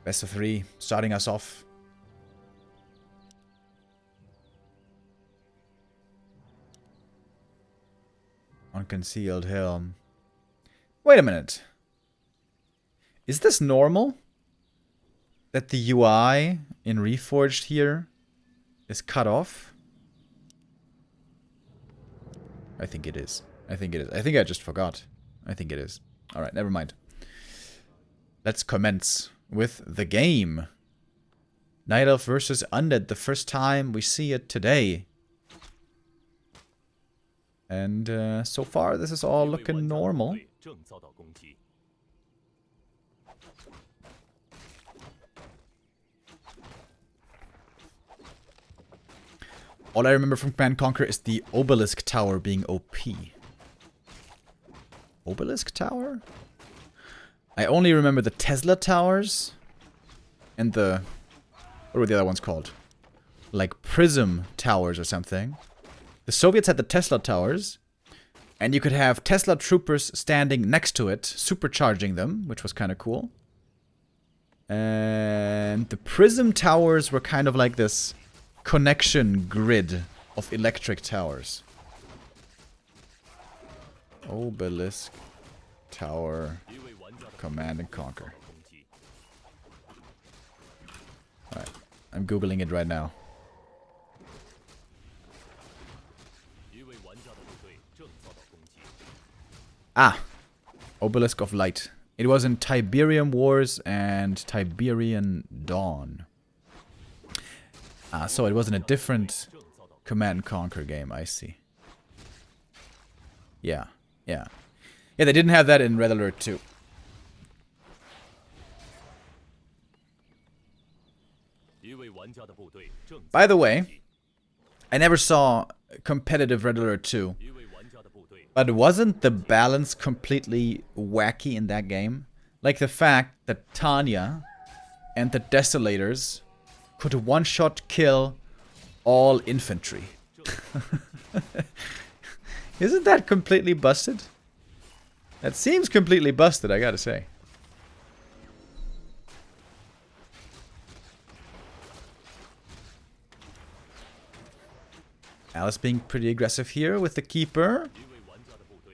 Best of 3, starting us off. Unconcealed hill. Wait a minute. Is this normal? That the UI in Reforged here is cut off? I think it is. I think it is. I think I just forgot. I think it is. Alright, never mind. Let's commence with the game. Night Elf versus Undead. The first time we see it today. And so far, this is all looking normal. All I remember from Command & Conquer is the Obelisk Tower being OP. Obelisk Tower? I only remember the Tesla Towers and the... what were the other ones called? Like Prism Towers or something. The Soviets had the Tesla Towers, and you could have Tesla troopers standing next to it, supercharging them, which was kind of cool. And the Prism Towers were kind of like this connection grid of electric towers. Obelisk Tower Command & Conquer. Alright, I'm googling it right now. Ah! Obelisk of Light. It was in Tiberium Wars and Tiberian Dawn. Ah, so it was in a different Command & Conquer game, I see. Yeah, yeah. Yeah, they didn't have that in Red Alert 2. By the way, I never saw competitive Red Alert 2. But wasn't the balance completely wacky in that game? Like the fact that Tanya and the Desolators could one-shot kill all infantry. Isn't that completely busted? That seems completely busted, I gotta say. Alice being pretty aggressive here with the Keeper.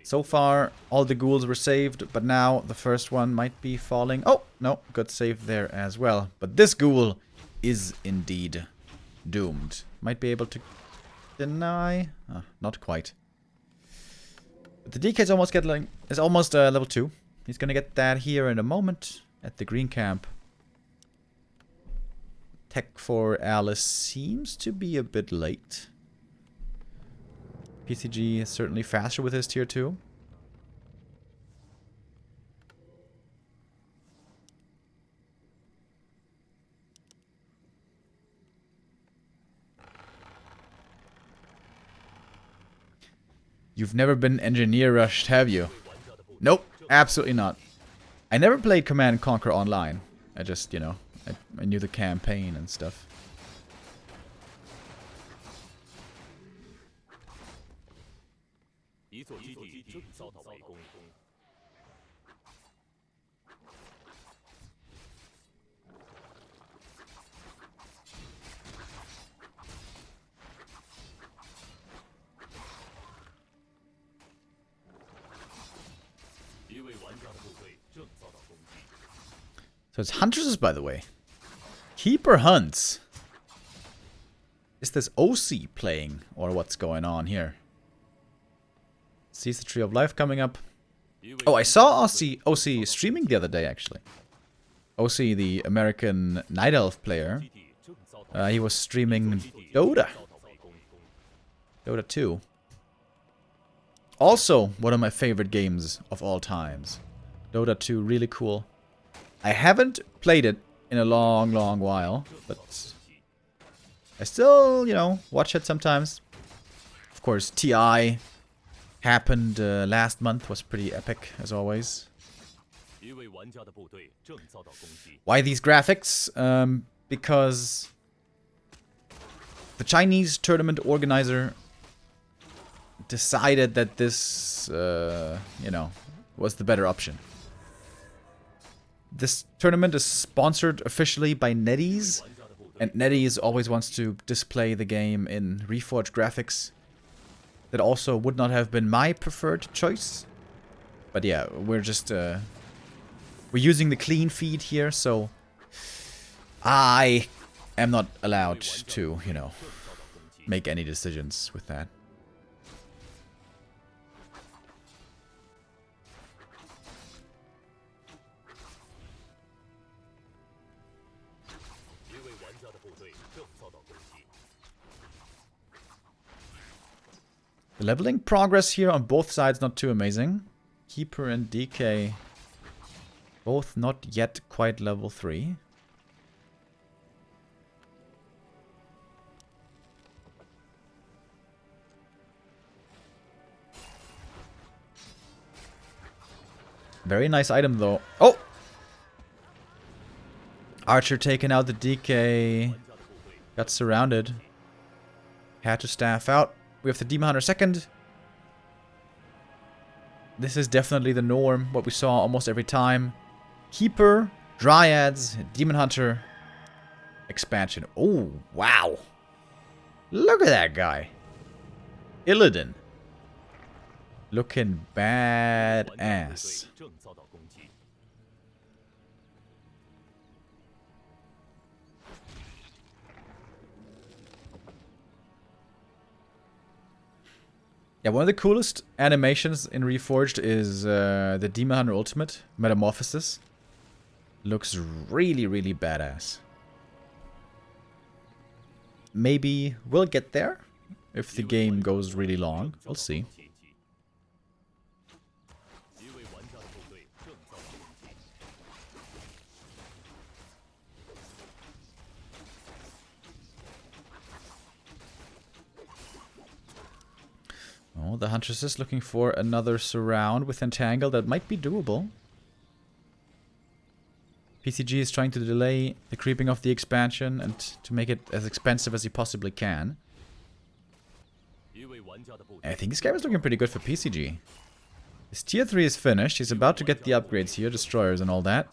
So far, all the ghouls were saved, but now the first one might be falling. Oh, no, good save there as well. But this ghoul is indeed doomed. Might be able to deny. Not quite. But the DK is almost level 2. He's gonna get that here in a moment at the green camp. Tech for Alice seems to be a bit late. PCG is certainly faster with his tier 2. You've never been engineer rushed, have you? Nope, absolutely not. I never played Command & Conquer online. I just, you know, I knew the campaign and stuff. So it's Huntresses, by the way. Keeper hunts. Is this OC playing, or what's going on here? Sees the Tree of Life coming up. Oh, I saw OC streaming the other day, actually. OC, the American Night Elf player. He was streaming Dota. Dota 2. Also, one of my favorite games of all times. Dota 2, really cool. I haven't played it in a long, long while, but I still, you know, watch it sometimes. Of course, TI happened last month, was pretty epic, as always. Why these graphics? Because the Chinese tournament organizer decided that this, you know, was the better option. This tournament is sponsored officially by NetEase, and NetEase always wants to display the game in Reforged graphics. That also would not have been my preferred choice. But yeah, we're just, we're using the clean feed here, so I am not allowed to, you know, make any decisions with that. The leveling progress here on both sides not too amazing. Keeper and DK both not yet quite level 3. Very nice item though. Oh! Archer taking out the DK. Got surrounded. Had to staff out. We have the Demon Hunter second. This is definitely the norm, what we saw almost every time. Keeper, Dryads, Demon Hunter, expansion. Oh, wow. Look at that guy. Illidan. Looking badass. Yeah, one of the coolest animations in Reforged is the Demon Hunter Ultimate, Metamorphosis. Looks really, really badass. Maybe we'll get there if the game goes really long. We'll see. Oh, the Huntress is looking for another surround with Entangle that might be doable. PCG is trying to delay the creeping of the expansion and to make it as expensive as he possibly can. I think this game is looking pretty good for PCG. His tier 3 is finished. He's about to get the upgrades here, destroyers and all that.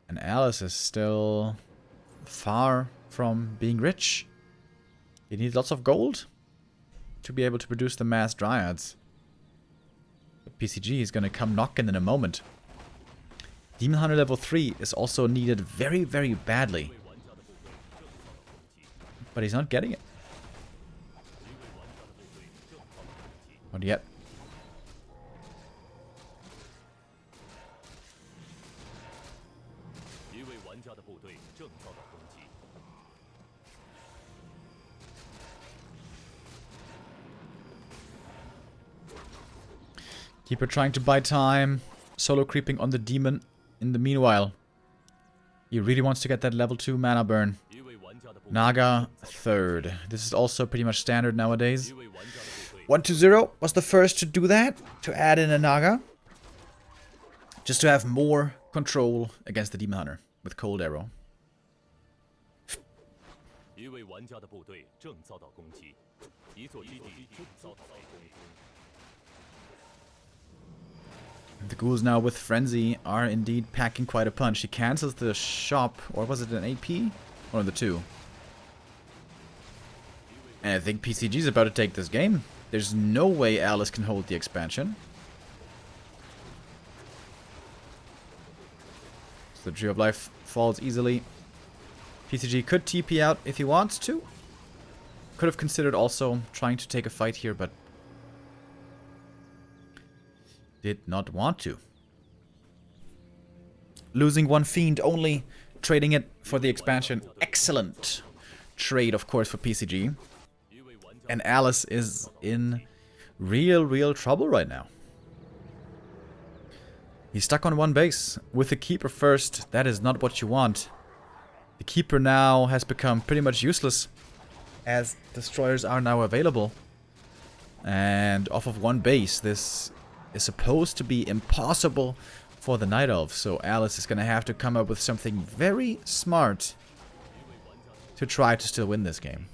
And Alice is still far from being rich. He needs lots of gold to be able to produce the mass dryads. But PCG is gonna come knocking in a moment. Demon Hunter level 3 is also needed very, very badly. But he's not getting it. Not yet. Keeper trying to buy time. Solo creeping on the demon in the meanwhile. He really wants to get that level 2 mana burn. Naga, third. This is also pretty much standard nowadays. 120 was the first to do that. To add in a Naga. Just to have more control against the Demon Hunter with Cold Arrow. The ghouls now with Frenzy are indeed packing quite a punch. He cancels the shop, or was it an AP? One of the two. And I think PCG is about to take this game. There's no way Alice can hold the expansion. So the Tree of Life falls easily. PCG could TP out if he wants to. Could have considered also trying to take a fight here, but did not want to. Losing one Fiend only, trading it for the expansion. Excellent trade, of course, for PCG. And Alice is in real trouble right now. He's stuck on one base. With the Keeper first, that is not what you want. The Keeper now has become pretty much useless, as destroyers are now available. And off of one base, this is supposed to be impossible for the Night Elf. So Alice is going to have to come up with something very smart to try to still win this game.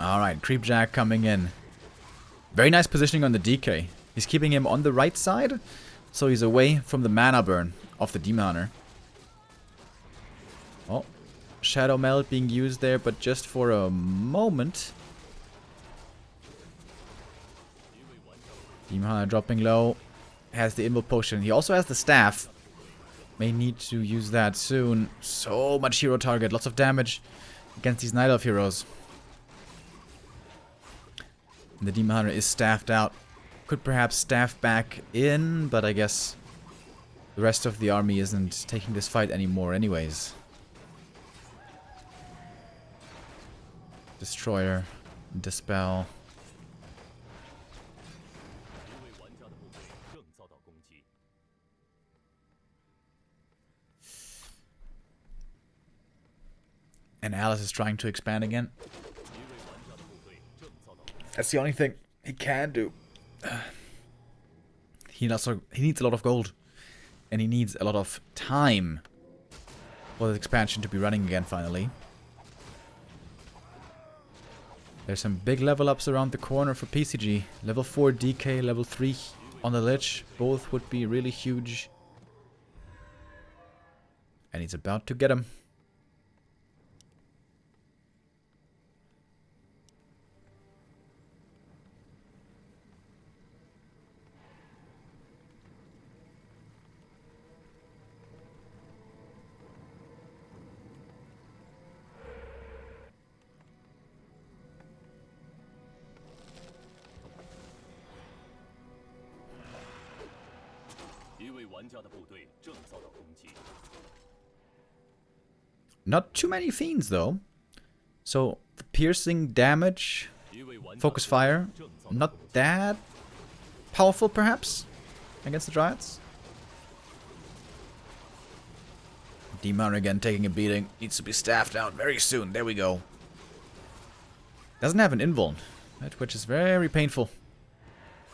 Alright, Creepjack coming in. Very nice positioning on the DK. He's keeping him on the right side, so he's away from the mana burn of the Demon Hunter. Oh, Shadow Meld being used there, but just for a moment. Demon Hunter dropping low. Has the Invul Potion. He also has the Staff. May need to use that soon. So much hero target. Lots of damage against these Night Elf heroes. And the Demon Hunter is staffed out. Could perhaps staff back in, but I guess the rest of the army isn't taking this fight anymore anyways. Destroyer. Dispel. And Alice is trying to expand again. That's the only thing he can do. He needs a lot of gold. And he needs a lot of time for the expansion to be running again finally. There's some big level ups around the corner for PCG. Level 4 DK, level 3 on the Lich. Both would be really huge. And he's about to get them. Not too many fiends though. So the piercing damage, focus fire, not that powerful perhaps against the Dryads. Demon again taking a beating. Needs to be staffed out very soon. There we go. Doesn't have an invuln, right, which is very painful.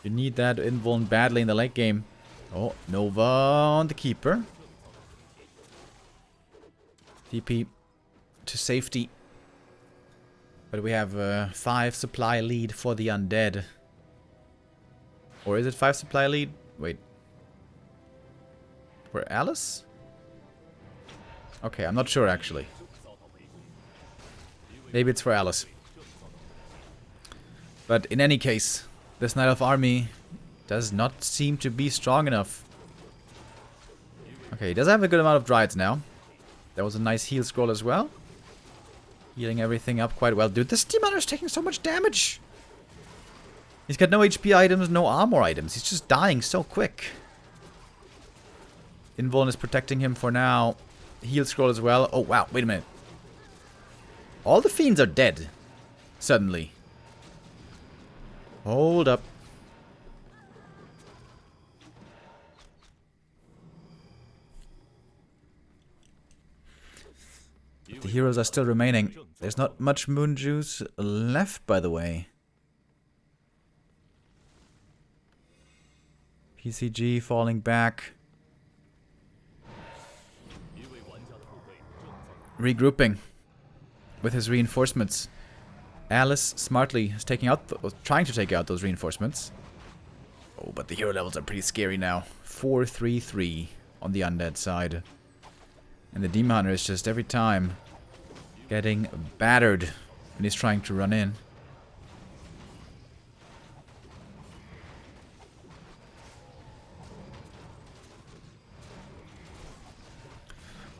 You need that invuln badly in the late game. Oh, Nova on the Keeper. TP to safety. But we have a 5 supply lead for the undead. Or is it 5 supply lead? Wait. For Alice? Okay, I'm not sure actually. Maybe it's for Alice. But in any case, this Night Elf army does not seem to be strong enough. Okay, he does have a good amount of Dryads now. That was a nice heal scroll as well. Healing everything up quite well. Dude, this Demon Hunter is taking so much damage. He's got no HP items, no armor items. He's just dying so quick. Invuln is protecting him for now. Heal scroll as well. Oh, wow. Wait a minute. All the fiends are dead. Suddenly. Hold up. The heroes are still remaining. There's not much moon juice left, by the way. PCG falling back. Regrouping with his reinforcements. Alice smartly is trying to take out those reinforcements. Oh, but the hero levels are pretty scary now. 4-3-3 on the undead side. And the Demon Hunter is just every time getting battered when he's trying to run in.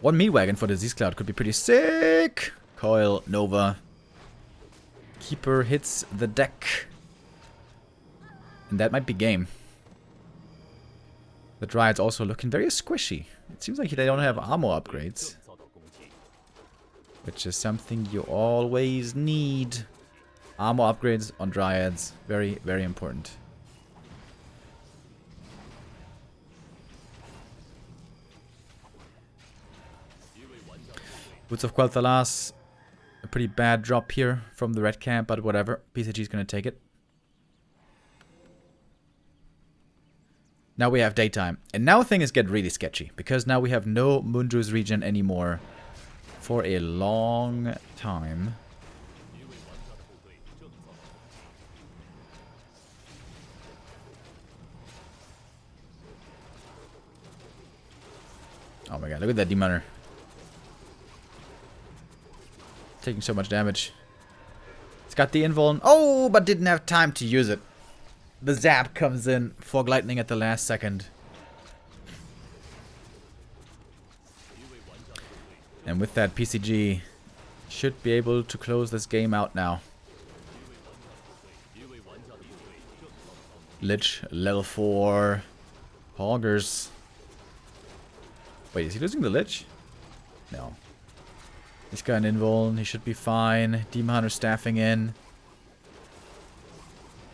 One meat wagon for Disease Cloud could be pretty sick. Coil, Nova. Keeper hits the deck. And that might be game. The Dryads also looking very squishy. It seems like they don't have armor upgrades. Which is something you always need. Armor upgrades on Dryads. Very, very important. Boots of Quel'Thalas. A pretty bad drop here from the red camp, but whatever. PCG is going to take it. Now we have daytime. And now things get really sketchy. Because now we have no Moonjuice region anymore. For a long time. Oh my god, look at that demoner. Taking so much damage. It's got the invuln. Oh, but didn't have time to use it. The zap comes in. Fog lightning at the last second. And with that, PCG should be able to close this game out now. Lich, level 4. Hoggers. Wait, is he losing the Lich? No. He's got an invuln. He should be fine. Demon Hunter staffing in.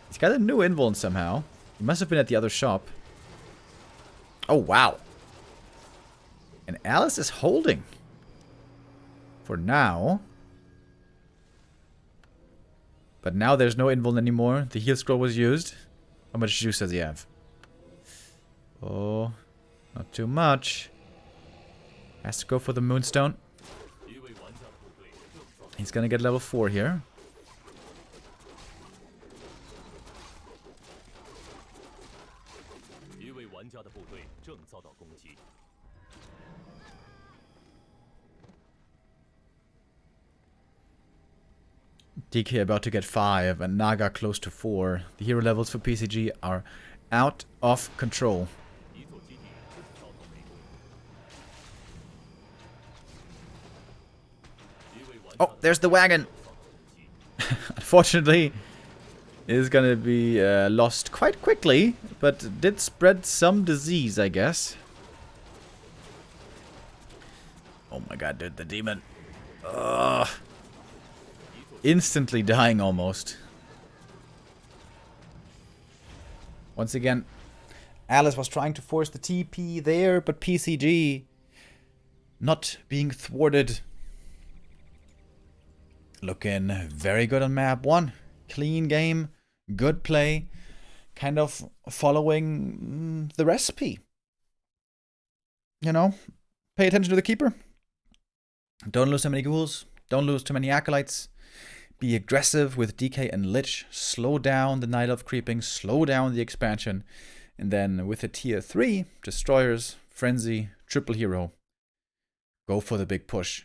He's got a new invuln somehow. He must have been at the other shop. Oh, wow. And Alice is holding. For now. But now there's no invuln anymore. The heal scroll was used. How much juice does he have? Oh, not too much. Has to go for the Moonstone. He's gonna get level 4 here. DK about to get 5 and Naga close to 4. The hero levels for PCG are out of control. Oh, there's the wagon. Unfortunately, it is gonna be lost quite quickly, but did spread some disease, I guess. Oh my god, dude, the demon. Ugh. Instantly dying almost. Once again, Alice was trying to force the TP there, but PCG not being thwarted. Looking very good on map 1. Clean game, good play, kind of following the recipe. You know, pay attention to the keeper. Don't lose too many ghouls. Don't lose too many acolytes. Be aggressive with DK and Lich. Slow down the Night Elf creeping. Slow down the expansion. And then with a tier 3, Destroyers, Frenzy, Triple Hero. Go for the big push.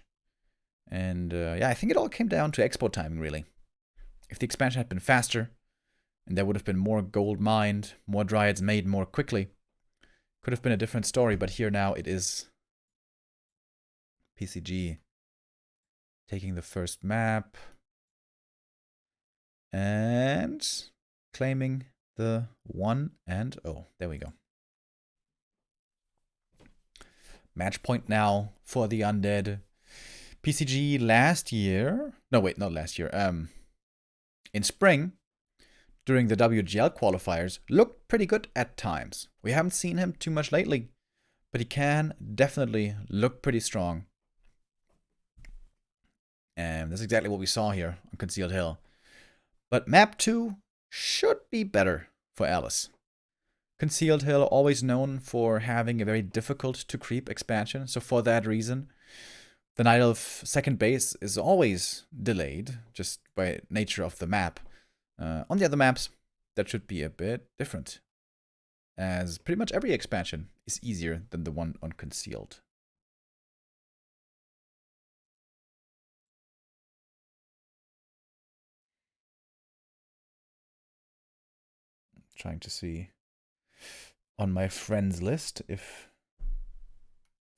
And yeah, I think it all came down to expo timing, really. If the expansion had been faster, and there would have been more gold mined, more dryads made more quickly, could have been a different story. But here now it is PCG taking the first map and claiming the 1 and 0. There we go. Match point now for the Undead. PCG last year, no wait, not last year, in spring, during the WGL qualifiers, looked pretty good at times. We haven't seen him too much lately, but he can definitely look pretty strong. And that's exactly what we saw here on Concealed Hill. But map 2 should be better for Alice. Concealed Hill, always known for having a very difficult to creep expansion, so for that reason, the Night Elf second base is always delayed, just by nature of the map. On the other maps, that should be a bit different, as pretty much every expansion is easier than the one on Concealed. Trying to see on my friends list if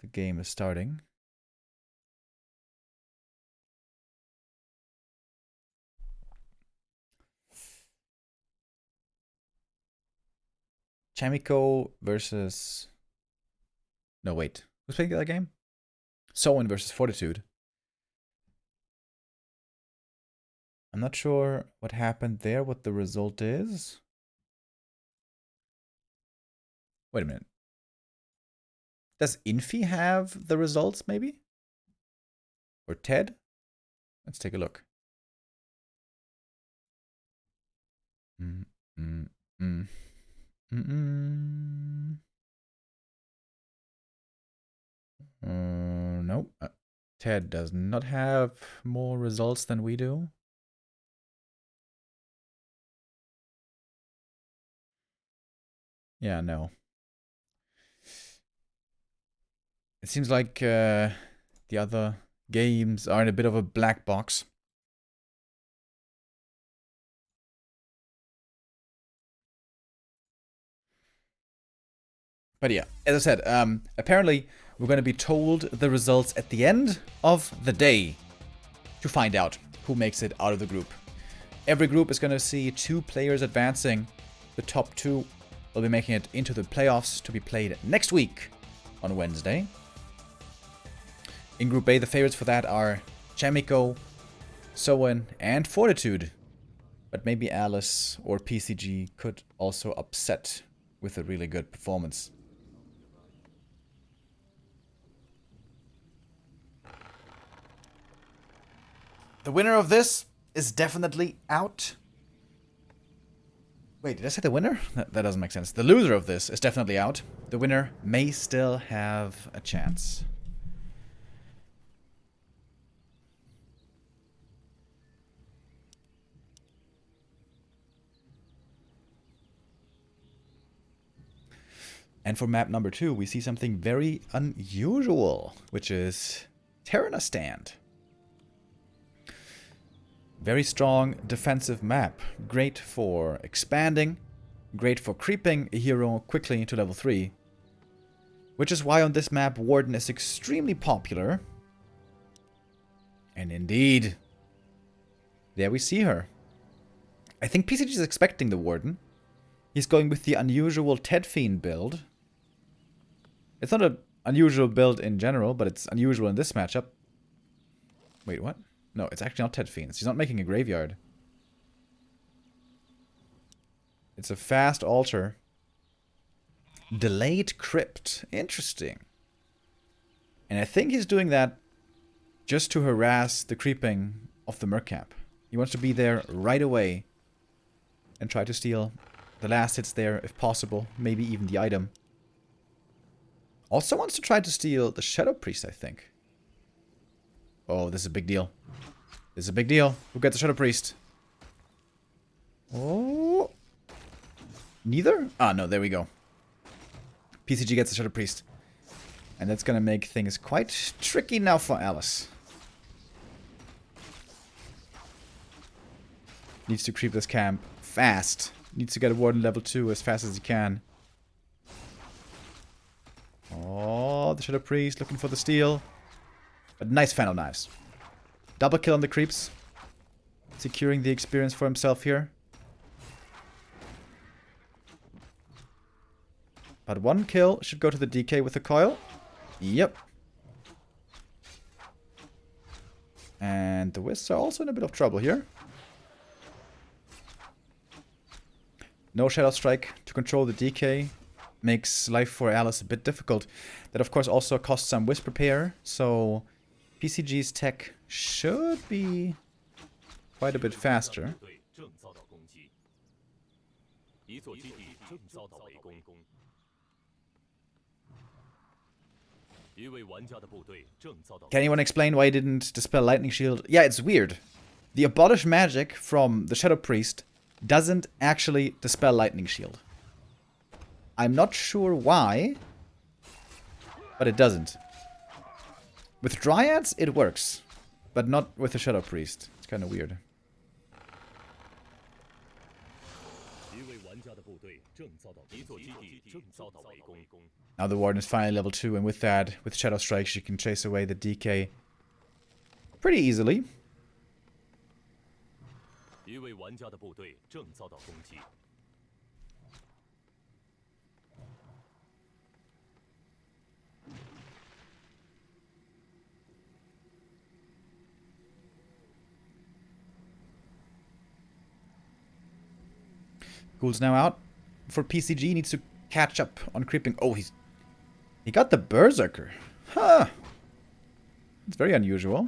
the game is starting. Chamiko versus... No, wait. Who's playing that game? Soen versus Fortitude. I'm not sure what happened there, what the result is. Wait a minute. Does Infi have the results, maybe? Or Ted? Let's take a look. Nope. Ted does not have more results than we do. Yeah, no. It seems like the other games are in a bit of a black box. But yeah, as I said, apparently we're going to be told the results at the end of the day to find out who makes it out of the group. Every group is going to see 2 players advancing. The top 2 will be making it into the playoffs to be played next week on Wednesday. In Group A, the favorites for that are Chamiko, Soen, and Fortitude. But maybe Alice or PCG could also upset with a really good performance. The winner of this is definitely out. Wait, did I say the winner? That doesn't make sense. The loser of this is definitely out. The winner may still have a chance. And for map number 2, we see something very unusual, which is Terrana Stand. Very strong defensive map. Great for expanding. Great for creeping a hero quickly into level 3. Which is why on this map Warden is extremely popular. And indeed, there we see her. I think PCG is expecting the Warden. He's going with the unusual Ted Fiend build. It's not an unusual build in general, but it's unusual in this matchup. Wait, what? No, it's actually not Ted Fiends. He's not making a graveyard. It's a fast altar. Delayed Crypt. Interesting. And I think he's doing that just to harass the creeping of the Mercap. He wants to be there right away and try to steal the last hits there if possible. Maybe even the item. Also wants to try to steal the Shadow Priest, I think. Oh, this is a big deal. This is a big deal. Who gets the Shadow Priest? Oh. Neither? Ah, no, there we go. PCG gets the Shadow Priest. And that's gonna make things quite tricky now for Alice. Needs to creep this camp fast. Needs to get a Warden level 2 as fast as he can. Oh, the Shadow Priest looking for the steal. But nice Phantom Knives. Double kill on the creeps. Securing the experience for himself here. But 1 kill should go to the DK with the coil. Yep. And the Wisps are also in a bit of trouble here. No Shadow Strike to control the DK. Makes life for Alice a bit difficult. That of course also costs some Wisp Repair. So PCG's tech should be quite a bit faster. Can anyone explain why he didn't dispel Lightning Shield? Yeah, it's weird. The Abolish Magic from the Shadow Priest doesn't actually dispel Lightning Shield. I'm not sure why, but it doesn't. With Dryads, it works, but not with the Shadow Priest. It's kind of weird. Now the Warden is finally level 2, and with that, with Shadow Strike, she can chase away the DK pretty easily. Ghoul's now out. For PCG, needs to catch up on creeping. Oh, he got the Berserker. Huh. It's very unusual.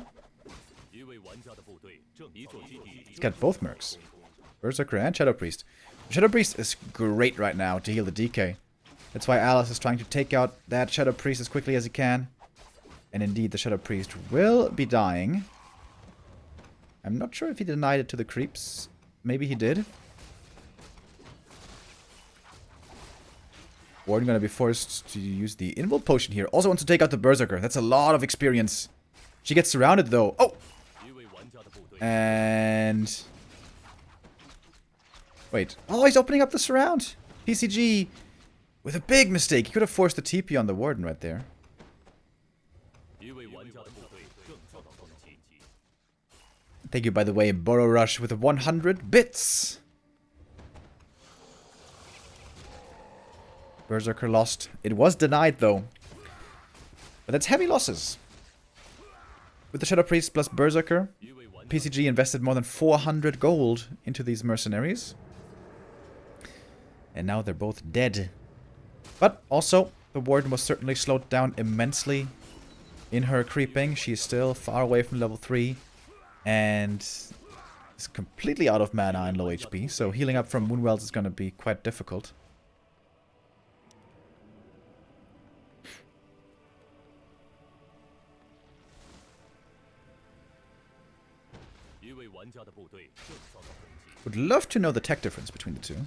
He's got both Mercs. Berserker and Shadow Priest. Shadow Priest is great right now to heal the DK. That's why Alice is trying to take out that Shadow Priest as quickly as he can. And indeed, the Shadow Priest will be dying. I'm not sure if he denied it to the creeps. Maybe he did. Warden gonna be forced to use the invul potion here. Also wants to take out the Berserker. That's a lot of experience. She gets surrounded though. Oh! And... wait. Oh, he's opening up the surround. PCG with a big mistake. He could have forced the TP on the Warden right there. Thank you, by the way, Burrow Rush with 100 bits. Berserker lost. It was denied, though. But that's heavy losses. With the Shadow Priest plus Berserker, PCG invested more than 400 gold into these mercenaries. And now they're both dead. But also, the Warden was certainly slowed down immensely in her creeping. She's still far away from level 3. And is completely out of mana and low HP. So healing up from Moonwells is going to be quite difficult. Would love to know the tech difference between the two.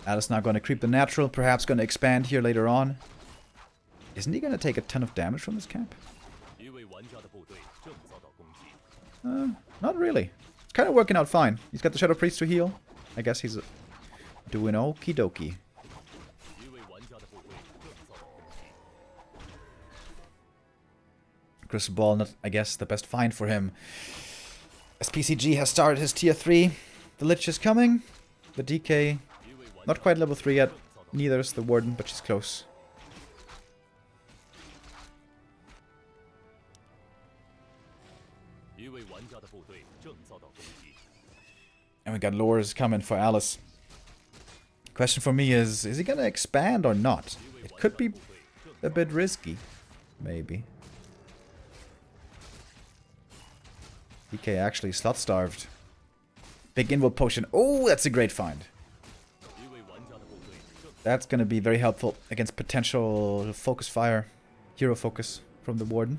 Alice now going to creep the natural, perhaps going to expand here later on. Isn't he going to take a ton of damage from this camp? Not really. It's kind of working out fine. He's got the Shadow Priest to heal. I guess he's doing okie dokie. Crystal Ball, not, I guess, the best find for him. As PCG has started his tier 3. The Lich is coming. The DK, not quite level 3 yet. Neither is the Warden, but she's close. And we got lures coming for Alice. Question for me is he gonna expand or not? It could be a bit risky. Maybe. DK actually slot-starved. Big invul potion. Oh, that's a great find. That's going to be very helpful against potential focus fire. Hero focus from the Warden.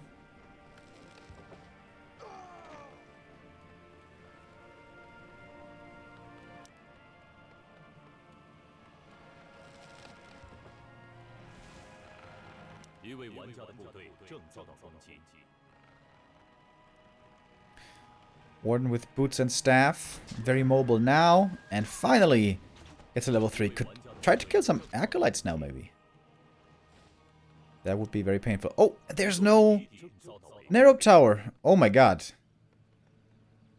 Warden with boots and staff. Very mobile now. And finally gets a level 3. Could try to kill some acolytes now, maybe. That would be very painful. Oh, there's no Nerub Tower. Oh my god.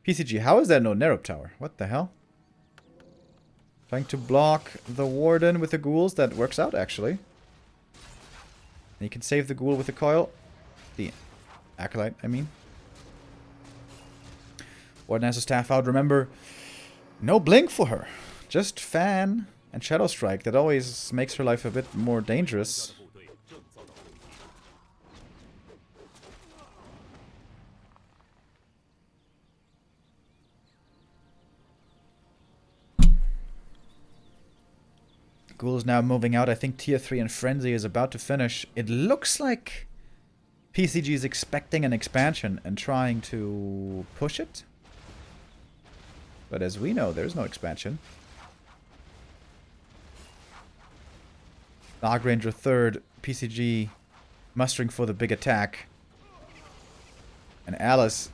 PCG, how is there no Nerub Tower? What the hell? Trying to block the Warden with the ghouls. That works out, actually. And you can save the ghoul with the coil. The acolyte, I mean. Warden has a staff out. Remember, no blink for her. Just fan and Shadow Strike. That always makes her life a bit more dangerous. Ghoul is now moving out. I think tier 3 and Frenzy is about to finish. It looks like PCG is expecting an expansion and trying to push it. But as we know, there's no expansion. Dark Ranger 3rd, PCG mustering for the big attack. And Alice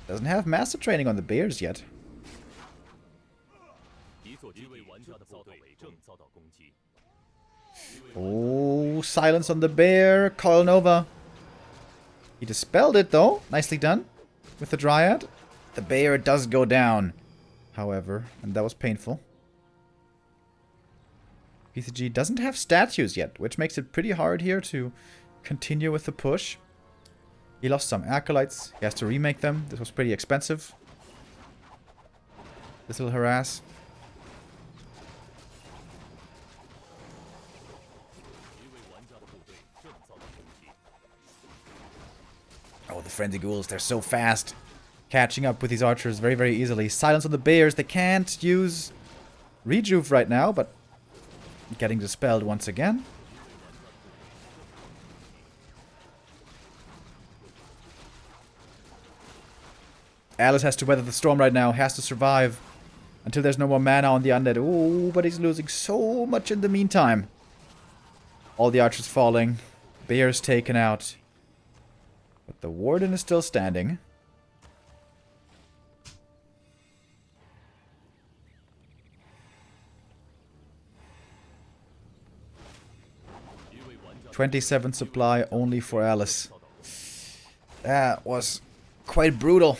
doesn't have master training on the bears yet. Oh, silence on the bear. Coil Nova. He dispelled it though. Nicely done with the Dryad. The bear does go down, however, and that was painful. PCG doesn't have statues yet, which makes it pretty hard here to continue with the push. He lost some acolytes. He has to remake them. This was pretty expensive. This will harass. Oh, the frenzy ghouls, they're so fast. Catching up with these archers very, very easily. Silence on the bears. They can't use Rejuve right now, but getting dispelled once again. Alice has to weather the storm right now. Has to survive until there's no more mana on the undead. Ooh, but he's losing so much in the meantime. All the archers falling. Bear's taken out. But the warden is still standing. $27 supply only for Alice. That was quite brutal.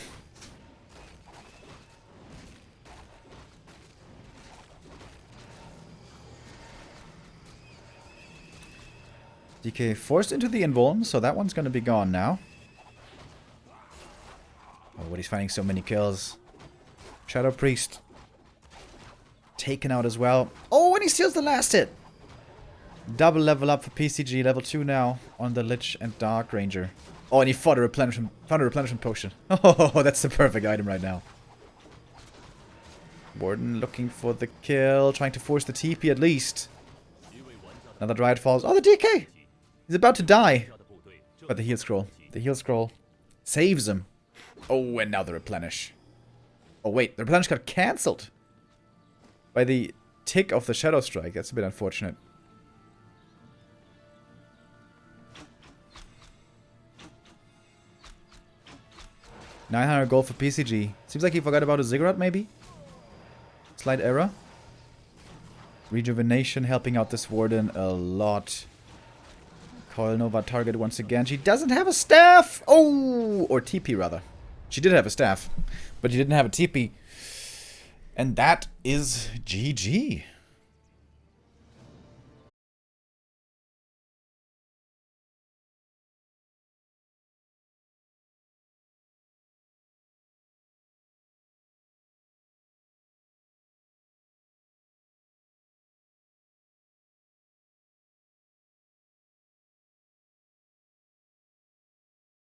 DK forced into the invuln, so that one's gonna be gone now. Oh, but he's finding so many kills. Shadow Priest taken out as well. Oh, and he steals the last hit. Double level up for PCG, level 2 now on the Lich and Dark Ranger. Oh, and he found a replenishment potion. Oh, that's the perfect item right now. Warden looking for the kill, trying to force the TP at least. Another Dryad falls. Oh, the DK! He's about to die. But the heal scroll. The heal scroll saves him. Oh, and now the replenish. Oh, wait. The replenish got cancelled by the tick of the Shadow Strike. That's a bit unfortunate. $900 gold for PCG. Seems like he forgot about a ziggurat, maybe? Slight error. Rejuvenation helping out this warden a lot. Coil Nova target once again. She doesn't have a staff! Oh! Or TP, rather. She did have a staff, but she didn't have a TP. And that is GG.